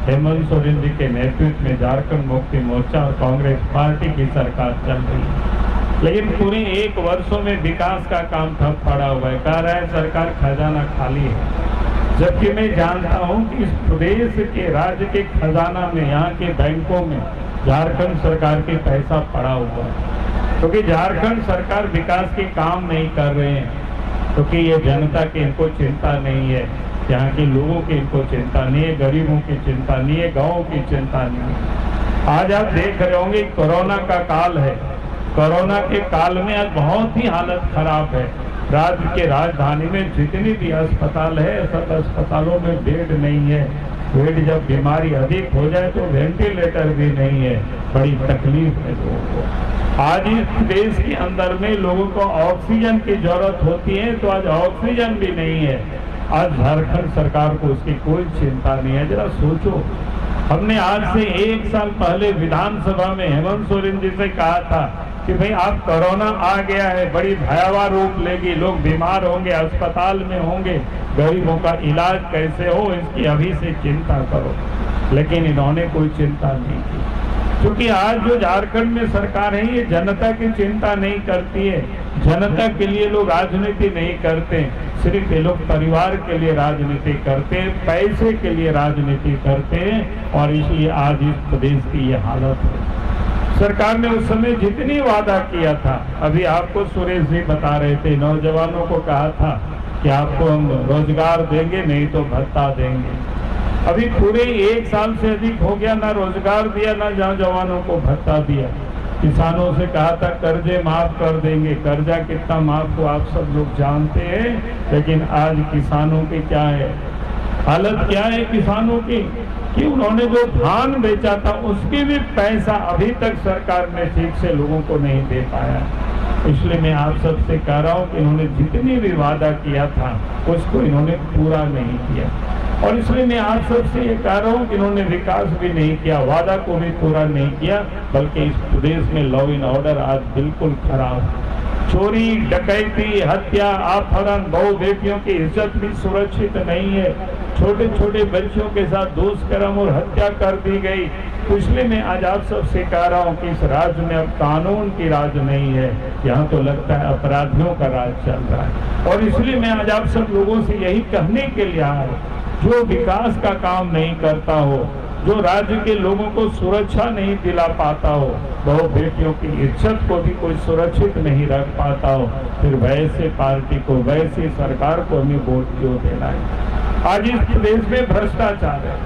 हेमंत सोरेन जी के नेतृत्व में झारखंड मुक्ति मोर्चा और कांग्रेस पार्टी की सरकार चल रही है, लेकिन पूरे 1 वर्षों में विकास का काम ठप पड़ा हुआ है। कह रहा है सरकार खजाना खाली है, जबकि मैं जानता हूं कि इस प्रदेश के राज्य के खजाना में, यहाँ के बैंकों में झारखंड सरकार के पैसा पड़ा हुआ है, क्योंकि झारखंड सरकार विकास के काम नहीं कर रहे हैं, क्योंकि ये जनता की इनको चिंता नहीं है, यहाँ के लोगों की इनको चिंता नहीं है, गरीबों की चिंता नहीं है, गाँव की चिंता नहीं है। आज आप देख रहे होंगे कोरोना का काल है, कोरोना के काल में आज बहुत ही हालत खराब है। राज्य के राजधानी में जितनी भी अस्पताल है, सब अस्पतालों में बेड नहीं है। बेड जब बीमारी अधिक हो जाए तो वेंटिलेटर भी नहीं है, बड़ी तकलीफ है लोगों को। आज इस देश के अंदर में लोगों को ऑक्सीजन की जरूरत होती है, तो आज ऑक्सीजन भी नहीं है। आज झारखंड सरकार को उसकी कोई चिंता नहीं है। जरा सोचो, हमने आज से 1 साल पहले विधानसभा में हेमंत सोरेन जी से कहा था कि भाई आप कोरोना आ गया है, बड़ी भयावह रूप लेगी, लोग बीमार होंगे, अस्पताल में होंगे, गरीबों का इलाज कैसे हो, इसकी अभी से चिंता करो। लेकिन इन्होंने कोई चिंता नहीं की, क्योंकि आज जो झारखंड में सरकार है ये जनता की चिंता नहीं करती है। जनता के लिए लोग राजनीति नहीं करते, सिर्फ ये लोग परिवार के लिए राजनीति करते, पैसे के लिए राजनीति करते, और इसलिए आज इस प्रदेश की ये हालत है। सरकार ने उस समय जितनी वादा किया था, अभी आपको सुरेश जी बता रहे थे, नौजवानों को कहा था कि आपको हम रोजगार देंगे, नहीं तो भत्ता देंगे। अभी पूरे 1 साल से अधिक हो गया, ना रोजगार दिया, ना जवानों को भत्ता दिया। किसानों से कहा था कर्जे माफ कर देंगे, कर्जा कितना माफ हुआ आप सब लोग जानते हैं, लेकिन आज किसानों की क्या है हालत, क्या है किसानों की, कि उन्होंने जो धान बेचा था उसकी भी पैसा अभी तक सरकार ने ठीक से लोगों को नहीं दे पाया। इसलिए मैं आप सबसे कह रहा हूं कि इन्होंने जितनी भी वादा किया था उसको इन्होंने पूरा नहीं किया, और इसलिए मैं आप सबसे ये कह रहा हूं कि इन्होंने विकास भी नहीं किया, वादा को भी पूरा नहीं किया, बल्कि इस प्रदेश में लॉ एंड ऑर्डर आज बिल्कुल खराब। चोरी, डकैती, हत्या, अपहरण, बहु बेटियों की इज्जत भी सुरक्षित नहीं है। छोटे छोटे बच्चों के साथ दुष्कर्म और हत्या कर दी गई। इसलिए मैं आज आप सबसे कह रहा हूं कि इस राज्य में अब कानून की राज नहीं है, यहाँ तो लगता है अपराधियों का राज चल रहा है। और इसलिए मैं आज आप सब लोगों से यही कहने के लिए आया हूं, जो विकास का काम नहीं करता हो, जो राज्य के लोगों को सुरक्षा नहीं दिला पाता हो, बहु बेटियों की इज्जत को भी कोई सुरक्षित नहीं रख पाता हो, फिर वैसे पार्टी को, वैसी सरकार को हमें वोट क्यों देना है। आज इस प्रदेश में भ्रष्टाचार है।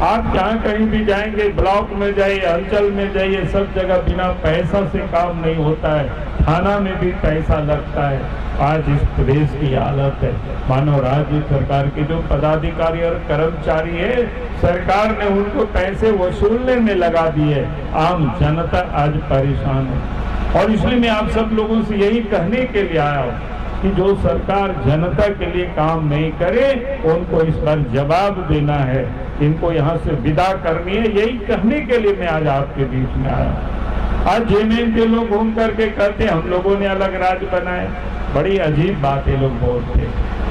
आप जहाँ कहीं भी जाएंगे, ब्लॉक में जाइए, अंचल में जाइए, सब जगह बिना पैसा से काम नहीं होता है, थाना में भी पैसा लगता है। आज इस प्रदेश की हालत है, मानो राज्य सरकार के जो पदाधिकारी और कर्मचारी है, सरकार ने उनको पैसे वसूलने में लगा दिए, आम जनता आज परेशान है। और इसलिए मैं आप सब लोगों से यही कहने के लिए आया हूँ कि जो सरकार जनता के लिए काम नहीं करे, उनको इस बार जवाब देना है, इनको यहाँ से विदा करनी है। यही कहने के लिए मैं आज आपके बीच में आया। आज जेएमएम के लोग घूम करके कहते हम लोगों ने अलग राज्य बनाया, बड़ी अजीब बात ये लोग बोलते।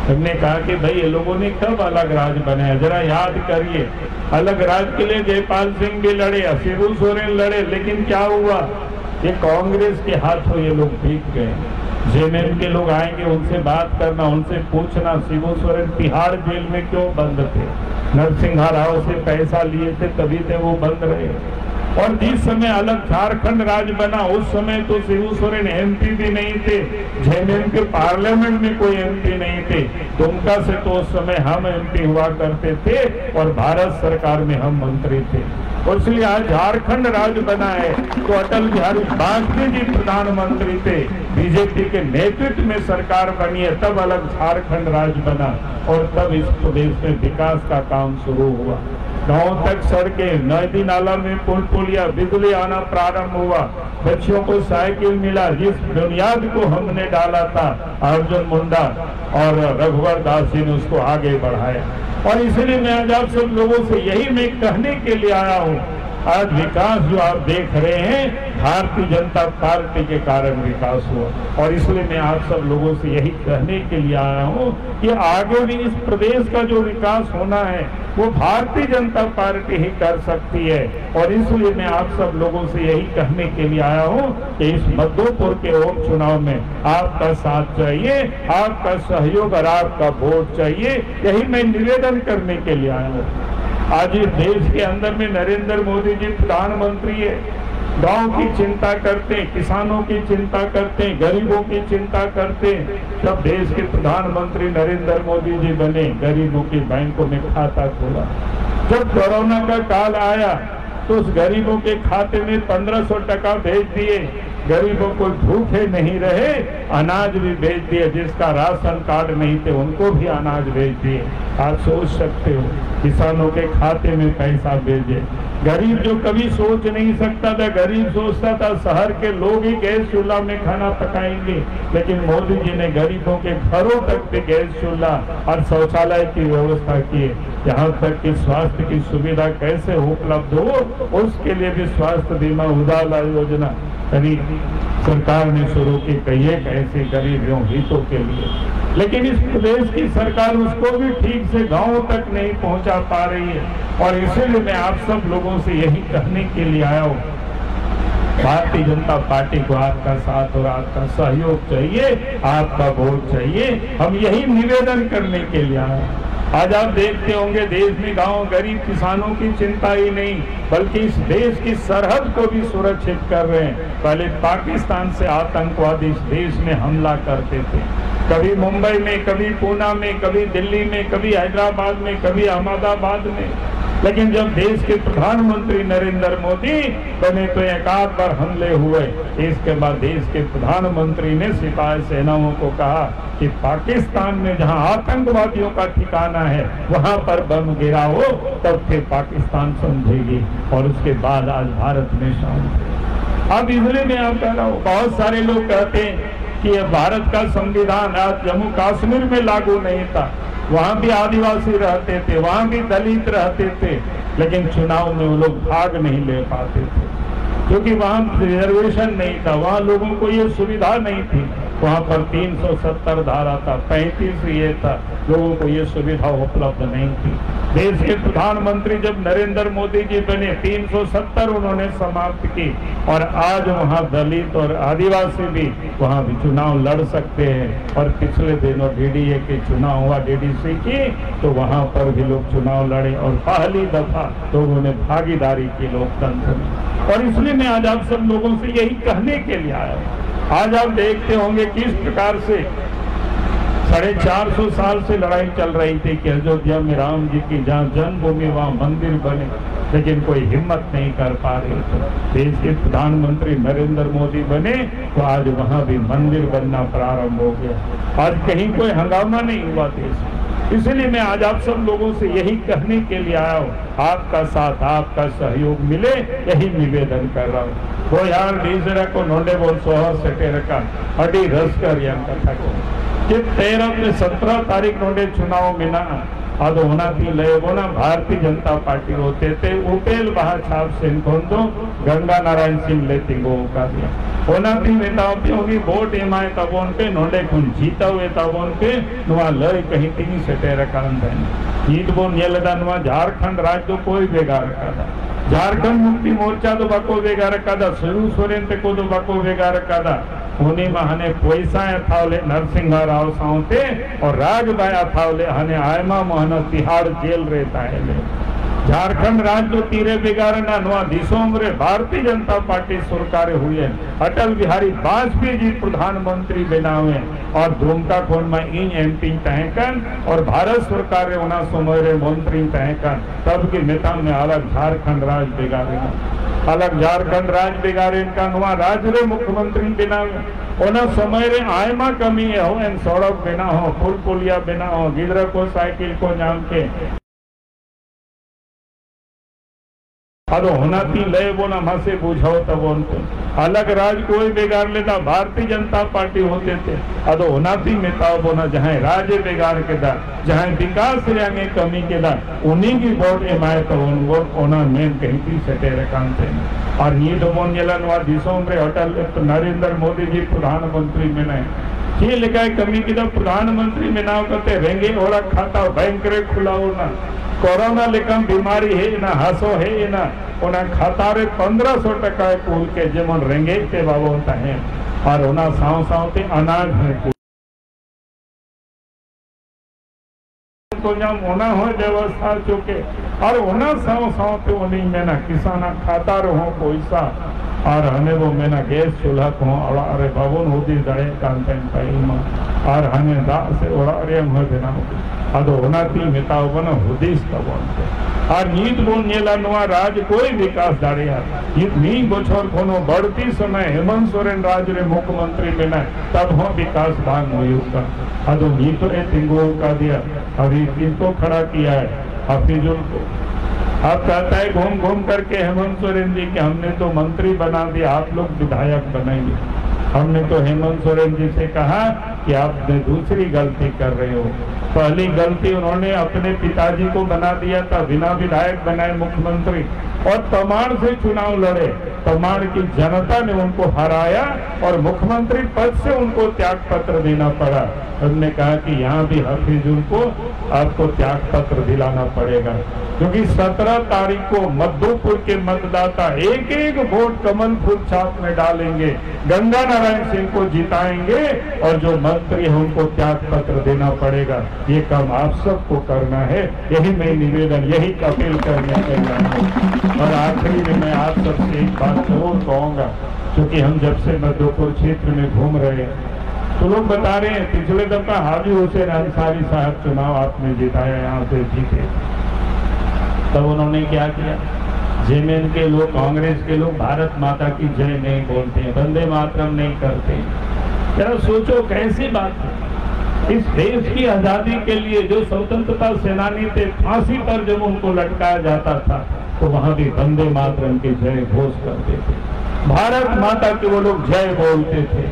हमने कहा कि भाई ये लोगों ने कब अलग राज्य बनाया, जरा याद करिए। अलग राज्य के लिए जयपाल सिंह भी लड़े, शिबू सोरेन लड़े, लेकिन क्या हुआ, ये कांग्रेस के हाथों ये लोग बीत गए। जेएमएम के लोग आएंगे, उनसे बात करना, उनसे पूछना शिबू सोरेन तिहाड़ जेल में क्यों बंद थे, नरसिंह राव से पैसा लिए थे तभी थे वो बंद रहे। और जिस समय अलग झारखंड राज्य बना उस समय तो शिबू सोरेन एमपी भी नहीं थे, जेएमएम के पार्लियामेंट में कोई एमपी नहीं थे। दुमका से तो उस समय हम एमपी हुआ करते थे और भारत सरकार में हम मंत्री थे। और इसलिए आज झारखंड राज्य बना है तो अटल बिहारी वाजपेयी जी प्रधानमंत्री थे, बीजेपी के नेतृत्व में सरकार बनी है, तब अलग झारखंड राज्य बना और तब इस प्रदेश में विकास का काम शुरू हुआ। गांव तक सड़कें, नदी नाला में पुल पुलिया, बिजली आना प्रारंभ हुआ, बच्चों को साइकिल मिला, जिस बुनियाद को हमने डाला था अर्जुन मुंडा और रघुवर दास जी ने उसको आगे बढ़ाया। और इसलिए मैं आज आप सब लोगों से यही मैं कहने के लिए आया हूँ आज विकास जो आप देख रहे हैं भारतीय जनता पार्टी के कारण विकास हुआ। और इसलिए मैं आप सब लोगों से यही कहने के लिए आया हूं कि आगे भी इस प्रदेश का जो विकास होना है वो भारतीय जनता पार्टी ही कर सकती है। और इसलिए मैं आप सब लोगों से यही कहने के लिए आया हूं कि इस मधोपुर के उपचुनाव में आपका साथ चाहिए, आपका सहयोग और आपका वोट चाहिए। यही मैं निवेदन करने के लिए आया हूं। आज इस देश के अंदर में नरेंद्र मोदी जी प्रधानमंत्री है, गांव की चिंता करते हैं, किसानों की चिंता करते हैं, गरीबों की चिंता करते हैं। जब देश के प्रधानमंत्री नरेंद्र मोदी जी बने, गरीबों के बैंकों में खाता खोला। जब कोरोना का काल आया तो उस गरीबों के खाते में 1500 टका भेज दिए, गरीबों को भूखे नहीं रहे, अनाज भी भेज दिए, जिसका राशन कार्ड नहीं थे उनको भी अनाज भेज दिए। आप सोच सकते हो, किसानों के खाते में पैसा भेजे। गरीब जो कभी सोच नहीं सकता था, गरीब सोचता था शहर के लोग ही गैस चूल्हा में खाना पकाएंगे, लेकिन मोदी जी ने गरीबों के घरों तक पे गैस चूल्हा और शौचालय की व्यवस्था की है। यहाँ तक कि स्वास्थ्य की सुविधा कैसे उपलब्ध हो उसके लिए भी स्वास्थ्य बीमा उजाला योजना सरकार ने शुरू की, कई एक ऐसे गरीबों हितों के लिए। लेकिन इस प्रदेश की सरकार उसको भी ठीक से गांव तक नहीं पहुंचा पा रही है। और इसीलिए मैं आप सब लोगों से यही कहने के लिए आया हूं, भारतीय जनता पार्टी को आपका साथ और आपका सहयोग चाहिए, आपका वोट चाहिए। हम यही निवेदन करने के लिए आए। आज आप देखते होंगे देश में गांव गरीब किसानों की चिंता ही नहीं, बल्कि इस देश की सरहद को भी सुरक्षित कर रहे हैं। पहले पाकिस्तान से आतंकवादी इस देश में हमला करते थे, कभी मुंबई में, कभी पूना में, कभी दिल्ली में, कभी हैदराबाद में, कभी अहमदाबाद में। लेकिन जब देश के प्रधानमंत्री नरेंद्र मोदी बने तो एक आध बार हमले हुए। इसके बाद देश के प्रधानमंत्री ने सिपाही सेनाओं को कहा कि पाकिस्तान में जहां आतंकवादियों का ठिकाना है वहां पर बम गिरा हो, तब फिर पाकिस्तान समझेगी। और उसके बाद आज भारत में शांति। अब इसलिए मैं आप कह रहा हूँ, बहुत सारे लोग कहते हैं कि यह भारत का संविधान आज जम्मू कश्मीर में लागू नहीं था, वहां भी आदिवासी रहते थे, वहां भी दलित रहते थे, लेकिन चुनाव में वो लोग भाग नहीं ले पाते थे क्योंकि वहां रिजर्वेशन नहीं था, वहां लोगों को ये सुविधा नहीं थी। वहां पर 370 धारा था, 35 ये था, लोगों को ये सुविधा उपलब्ध नहीं थी। देश के प्रधानमंत्री जब नरेंद्र मोदी जी बने 370 उन्होंने समाप्त की और आज वहां दलित और आदिवासी भी वहां भी चुनाव लड़ सकते हैं। और पिछले दिनों डीडीए के चुनाव हुआ, डीडीसी की, तो वहां पर भी लोग चुनाव लड़े और पहली दफा लोगों ने भागीदारी की लोकतंत्र में। और इसलिए मैं आज आप सब लोगों से यही कहने के लिए आया हूं। आज आप देखते होंगे किस प्रकार से 450 साल से लड़ाई चल रही थी कि अयोध्या में राम जी की जहाँ जन्मभूमि वहाँ मंदिर बने, लेकिन कोई हिम्मत नहीं कर पा रहे थे। देश के प्रधानमंत्री नरेंद्र मोदी बने तो आज वहाँ भी मंदिर बनना प्रारंभ हो गया। आज कहीं कोई हंगामा नहीं हुआ देश में। इसलिए मैं आज आप सब लोगों से यही कहने के लिए आया हूँ, आपका साथ आपका सहयोग मिले, यही निवेदन कर रहा हूँ। वो यार डीजरा को नोंडे बोल सोहर सेटे रखा अडी रस कर कथा को कि 13 से 17 तारीख नोंडे चुनाव में ना अब होना थी लेगोना भारतीय जनता पार्टी होते थे उपेल बहा छाप सिंह को गंगा नारायण सिंह लेती गो का दिया होना थी नेताओं होगी वोट एमाए तबोन पे नोंडे खुन जीता हुए तबोन पे नुआ लय कहीं तीन सेटे रकान जीत बोन ये लदा नुआ झारखंड राज्य तो कोई बेगा रखा था, झारखंड मुक्ति मोर्चा तो बको बेगा रखा था, शिव सोरेन ते को तो बको बेगा रखा था। उन्हीं में हने पैसा थावले नरसिंह राव साउते और राजबाया थावले हने आयमा मोहन तिहाड़ जेल रहता है। झारखंड राज्य तो तीरे बिगाड़ना नुआ दिसों रे भारतीय जनता पार्टी सरकार हुई है। अटल बिहारी वाजपेयी जी प्रधानमंत्री बनावे और दुमका खोन में इन एमपी तहकन और भारत सरकार उना समय मंत्री तहकन तब के नेता में अलग झारखंड राज्य बिगाड़े अलग झारखंड राज्य बिगाड़े इनका नुआ राज्य रे मुख्यमंत्री बनावे ओना समय रे आयमा कमी हो एन सड़क बिना हो पुल पुलिया बिना हो गिदरा को साइकिल को नाम के ಅದು ಹೊನಾತಿ ಲಯ ಬೋನ मासे बुझाओ तब उनको अलग राज कोई बेगार लेता भारतीय जनता पार्टी होते थे अदो होनाती मेताओ बोना जहाँ राजे बेगार के दा जहाँ विकास में कमी के दा उन्हीं की वोट एमाए तो उनको ओना मेन कहीं की सटे रकान थे और ये तो बोन जलन वा दिसों में अटल नरेंद्र मोदी जी प्रधानमंत्री में नहीं ये लिखा है कमी की तो प्रधानमंत्री में नाव करते रहेंगे और खाता बैंक रे खुलाओ ना कोरोना लेकिन बीमारी है ना हंसो है ना उन्हें खाता रे 1500 टका कूल के जेमन रहेंगे ते बाबू होता है और उन्हें साव साव ते अनाज है तो जब उन्हें हो व्यवस्था चुके और उन्हें साव साव ते उन्हीं में ना किसान खाता रहो पैसा और हमें वो में ना गैस चूल्हा को अरे बाबू होती दड़े कांटेन पाई और हमें दास से ओरा अरे हम देना अदो होनाती मेताओ बना हुदीस तबोंते और नीत बोन नेला नुआ राज कोई विकास दाड़े नीत नी बोछोर कोनो बढ़ती समय हेमंत सोरेन राज रे मुख्यमंत्री में ना तब हो विकास भाग हुई उसका अदो नीत रे तिंगो का दिया अभी किसको खड़ा किया है हाफिजुल को आप कहता है घूम घूम करके हेमंत सोरेन जी के हमने तो मंत्री बना दिया आप लोग विधायक बनाएंगे हमने तो हेमंत सोरेन जी से कहा कि आपने दूसरी गलती कर रहे हो पहली गलती उन्होंने अपने पिताजी को बना दिया था बिना विधायक बनाए मुख्यमंत्री और तमाड़ से चुनाव लड़े तमाड़ की जनता ने उनको हराया और मुख्यमंत्री पद से उनको त्याग पत्र देना पड़ा हमने कहा कि यहाँ भी हफीजुल को आपको त्याग पत्र दिलाना पड़ेगा क्योंकि 17 तारीख को मधुपुर के मतदाता एक एक वोट कमल फूल छाप में डालेंगे गंगा नारायण सिंह को जिताएंगे और जो मंत्री है उनको त्याग पत्र देना पड़ेगा ये काम आप सबको करना है यही मैं निवेदन यही अपील करने के लिए और आखिरी में मैं आप सबसे एक बात जरूर कहूंगा क्योंकि हम जब से मधुपुर क्षेत्र में घूम रहे हैं तो लोग बता रहे हैं पिछले दफा हाजी हुसैन अंसारी साहब चुनाव आपने जिताया यहाँ से जीते तब उन्होंने क्या किया जेमेन के लोग कांग्रेस के लोग भारत माता की जय नहीं बोलते हैं वंदे मातरम नहीं करते जरा सोचो कैसी बात है इस देश की आजादी के लिए जो स्वतंत्रता सेनानी थे फांसी पर जब उनको लटकाया जाता था तो वहां भी वंदे मातरम की जय घोष करते थे भारत माता के वो लोग जय बोलते थे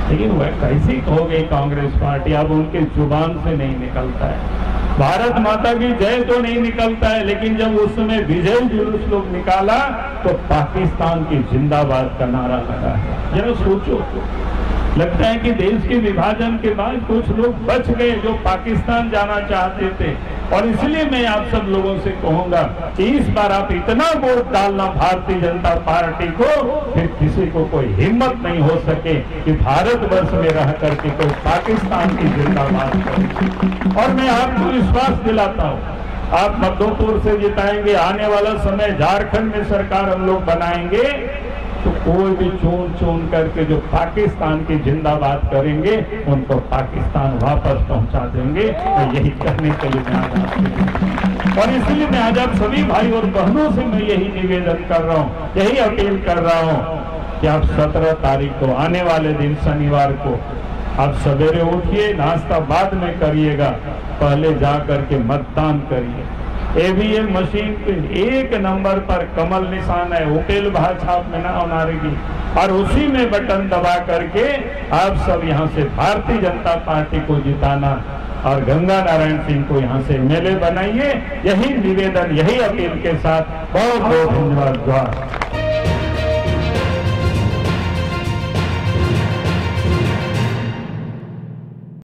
लेकिन वह कैसी हो गई कांग्रेस पार्टी अब उनके जुबान से नहीं निकलता है भारत माता की जय तो नहीं निकलता है लेकिन जब उस समय विजय जुलूस लोग निकाला तो पाकिस्तान की जिंदाबाद का नारा लगा है जरा सोचो लगता है कि देश के विभाजन के बाद कुछ लोग बच गए जो पाकिस्तान जाना चाहते थे और इसलिए मैं आप सब लोगों से कहूंगा कि इस बार आप इतना वोट डालना भारतीय जनता पार्टी को फिर किसी को कोई हिम्मत नहीं हो सके कि भारतवर्ष में रह करके कोई पाकिस्तान की जिंदाबाद करे और मैं आपको विश्वास दिलाता हूँ आप मधुपुर से जिताएंगे आने वाला समय झारखंड में सरकार हम लोग बनाएंगे तो कोई भी चुन चुन करके जो पाकिस्तान की जिंदाबाद करेंगे उनको पाकिस्तान वापस पहुंचा देंगे तो यही करने के लिए मैं आज और इसलिए मैं आज आप सभी भाई और बहनों से मैं यही निवेदन कर रहा हूं यही अपील कर रहा हूं कि आप 17 तारीख को आने वाले दिन शनिवार को आप सवेरे उठिए नाश्ता बाद में करिएगा पहले जा करके मतदान करिए ईवीएम मशीन के 1 नंबर पर कमल निशान है उपेल भाछाप में नाम नारेगी और उसी में बटन दबा करके आप सब यहाँ से भारतीय जनता पार्टी को जिताना और गंगा नारायण सिंह को यहाँ से एमएलए बनाइए यही निवेदन यही अपील के साथ बहुत बहुत धन्यवाद।